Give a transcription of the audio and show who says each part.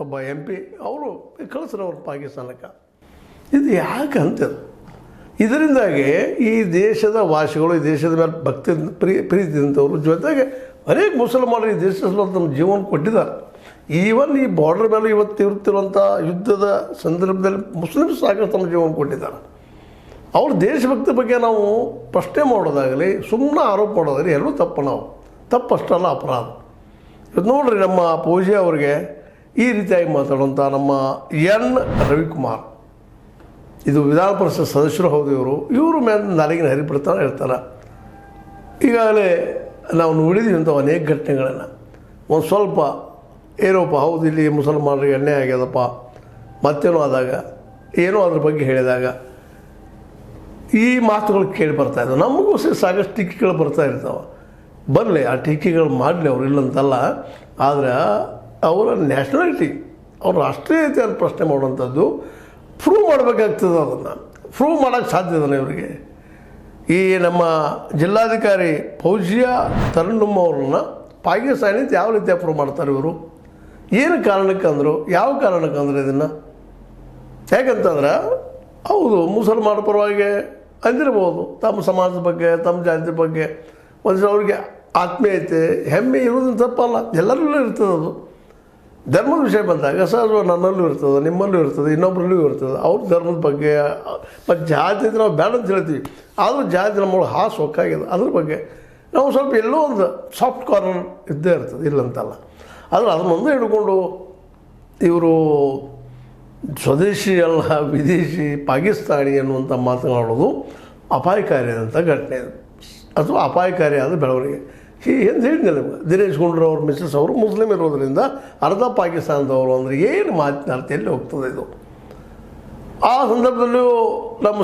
Speaker 1: ಒಬ್ಬ MP ಅವರು ಕಳಿಸ್ರು ಅವ್ರು ಪಾಕಿಸ್ತಾನಕ್ಕೆ. ಇದು ಯಾಕೆ ಅಂತದ್ದು ಇದರಿಂದಾಗಿ ಈ ದೇಶದ ವಾಸಿಗಳು ಈ ದೇಶದ ಮೇಲೆ ಭಕ್ತಿ ಪ್ರೀತಿದಂಥವ್ರು ಜೊತೆಗೆ ಅನೇಕ ಮುಸಲ್ಮಾನರು ಈ ದೇಶದಲ್ಲಿ ತಮ್ಮ ಜೀವನ ಕೊಟ್ಟಿದ್ದಾರೆ. ಈವನ್ ಈ ಬಾರ್ಡರ್ ಮೇಲೆ ಇವತ್ತು ಇರ್ತಿರುವಂಥ ಯುದ್ಧದ ಸಂದರ್ಭದಲ್ಲಿ ಮುಸ್ಲಿಮ್ಸ್ ಸಾಕಷ್ಟು ತಮ್ಮ ಜೀವನ ಕೊಟ್ಟಿದ್ದಾರೆ. ಅವ್ರ ದೇಶಭಕ್ತಿ ಬಗ್ಗೆ ನಾವು ಪ್ರಶ್ನೆ ಮಾಡೋದಾಗಲಿ ಸುಮ್ಮನೆ ಆರೋಪ ಮಾಡೋದಾಗಲಿ ಎಲ್ಲೂ ತಪ್ಪು, ನಾವು ತಪ್ಪಷ್ಟಲ್ಲ ಅಪರಾಧ. ಇವತ್ತು ನೋಡ್ರಿ ನಮ್ಮ ಪೂಜೆ ಅವ್ರಿಗೆ ಈ ರೀತಿಯಾಗಿ ಮಾತಾಡುವಂಥ ನಮ್ಮ ಎನ್ ರವಿಕುಮಾರ್, ಇದು ವಿಧಾನ ಪರಿಷತ್ ಸದಸ್ಯರು ಹೌದು, ಇವರು ಮೇಲೆ ನಾಲಿಗಿನ ಹರಿಬಿಡ್ತಾನೆ ಹೇಳ್ತಾರೆ. ಈಗಾಗಲೇ ನಾವು ನೋಡಿದ್ದೀವಿ ಅಂಥ ಅನೇಕ ಘಟನೆಗಳನ್ನು. ಒಂದು ಸ್ವಲ್ಪ ಏನೋಪ್ಪ ಹೌದು ಇಲ್ಲಿ ಮುಸಲ್ಮಾನರಿಗೆ ಅನ್ಯಾಯ ಆಗ್ಯದಪ್ಪ ಮತ್ತೇನೋ ಆದಾಗ ಏನೋ ಅದ್ರ ಬಗ್ಗೆ ಹೇಳಿದಾಗ ಈ ಮಾತುಗಳು ಕೇಳಿ ಬರ್ತಾಯಿದ್ದಾವೆ. ನಮಗೂ ಸಾಕಷ್ಟು ಟೀಕೆಗಳು ಬರ್ತಾ ಇರ್ತಾವೆ. ಬರಲಿ, ಆ ಟೀಕೆಗಳು ಮಾಡಲಿ, ಅವ್ರು ಇಲ್ಲಂತಲ್ಲ. ಆದರೆ ಅವರ ನ್ಯಾಷನಾಲಿಟಿ, ಅವ್ರ ರಾಷ್ಟ್ರೀಯತೆಯನ್ನು ಪ್ರಶ್ನೆ ಮಾಡುವಂಥದ್ದು ಪ್ರೂವ್ ಮಾಡಬೇಕಾಗ್ತದೆ. ಅದನ್ನು ಪ್ರೂವ್ ಮಾಡೋಕ್ಕೆ ಸಾಧ್ಯ ಇದನ್ನು ಇವರಿಗೆ. ಈ ನಮ್ಮ ಜಿಲ್ಲಾಧಿಕಾರಿ ಫೌಜಿಯಾ ತರನ್ನುಮ್ ಅವ್ರನ್ನ ಪಾಕಿಸ್ತಾನಿ ಯಾವ ರೀತಿಯಾಗಿ ಪ್ರೂವ್ ಮಾಡ್ತಾರೆ ಇವರು? ಏನು ಕಾರಣಕ್ಕೆ ಅಂದರು, ಯಾವ ಕಾರಣಕ್ಕೆ ಅಂದ್ರೆ ಇದನ್ನು? ಯಾಕಂತಂದ್ರೆ ಹೌದು ಮುಸಲ್ಮಾನ ಪರವಾಗಿ ಅಂದಿರ್ಬೋದು, ತಮ್ಮ ಸಮಾಜದ ಬಗ್ಗೆ ತಮ್ಮ ಜಾತಿ ಬಗ್ಗೆ ಒಂದು ಅವ್ರಿಗೆ ಆತ್ಮೀಯತೆ ಹೆಮ್ಮೆ ಇರೋದನ್ನು ತಪ್ಪಲ್ಲ, ಎಲ್ಲರಲ್ಲೂ ಇರ್ತದೆ. ಅದು ಧರ್ಮದ ವಿಷಯ ಬಂದಾಗ ಸಹಜ ನನ್ನಲ್ಲೂ ಇರ್ತದೆ, ನಿಮ್ಮಲ್ಲೂ ಇರ್ತದೆ, ಇನ್ನೊಬ್ಬರಲ್ಲೂ ಇರ್ತದೆ. ಅವ್ರ ಧರ್ಮದ ಬಗ್ಗೆ ಮತ್ತು ಜಾತಿ ಅಂದರೆ ನಾವು ಬೇಡ ಅಂತ ಹೇಳ್ತೀವಿ, ಆದರೂ ಜಾತಿ ನಮ್ಮೊಳಗೆ ಹಾಸು ಹೊಕ್ಕಾಗಿದೆ. ಅದ್ರ ಬಗ್ಗೆ ನಾವು ಸ್ವಲ್ಪ ಎಲ್ಲೋ ಒಂದು ಸಾಫ್ಟ್ ಕಾರ್ನರ್ ಇದ್ದೇ ಇರ್ತದೆ, ಇಲ್ಲಂತಲ್ಲ. ಆದರೆ ಅದನ್ನೊಂದು ಹಿಡ್ಕೊಂಡು ಇವರು ಸ್ವದೇಶಿ ಅಲ್ಲ ವಿದೇಶಿ ಪಾಕಿಸ್ತಾನಿ ಅನ್ನುವಂಥ ಮಾತನಾಡೋದು ಅಪಾಯಕಾರಿಯಾದಂಥ ಘಟನೆ ಅಥವಾ ಅಪಾಯಕಾರಿಯಾದ ಬೆಳವಣಿಗೆ. ಎಂದು ಹೇಳಿದ್ನಲ್ಲ ನಿಮ್ಗೆ, ದಿನೇಶ್ ಗುಂಡೂರಾವ್ ಮಿಸಸ್ ಅವರು ಮುಸ್ಲಿಮ್ ಇರೋದರಿಂದ ಅರ್ಧ ಪಾಕಿಸ್ತಾನದವರು ಅಂದರೆ ಏನು ಮಾತನಾಡ್ತಿ ಎಲ್ಲಿ ಹೋಗ್ತದೆ ಇದು? ಆ ಸಂದರ್ಭದಲ್ಲೂ ನಮ್ಮ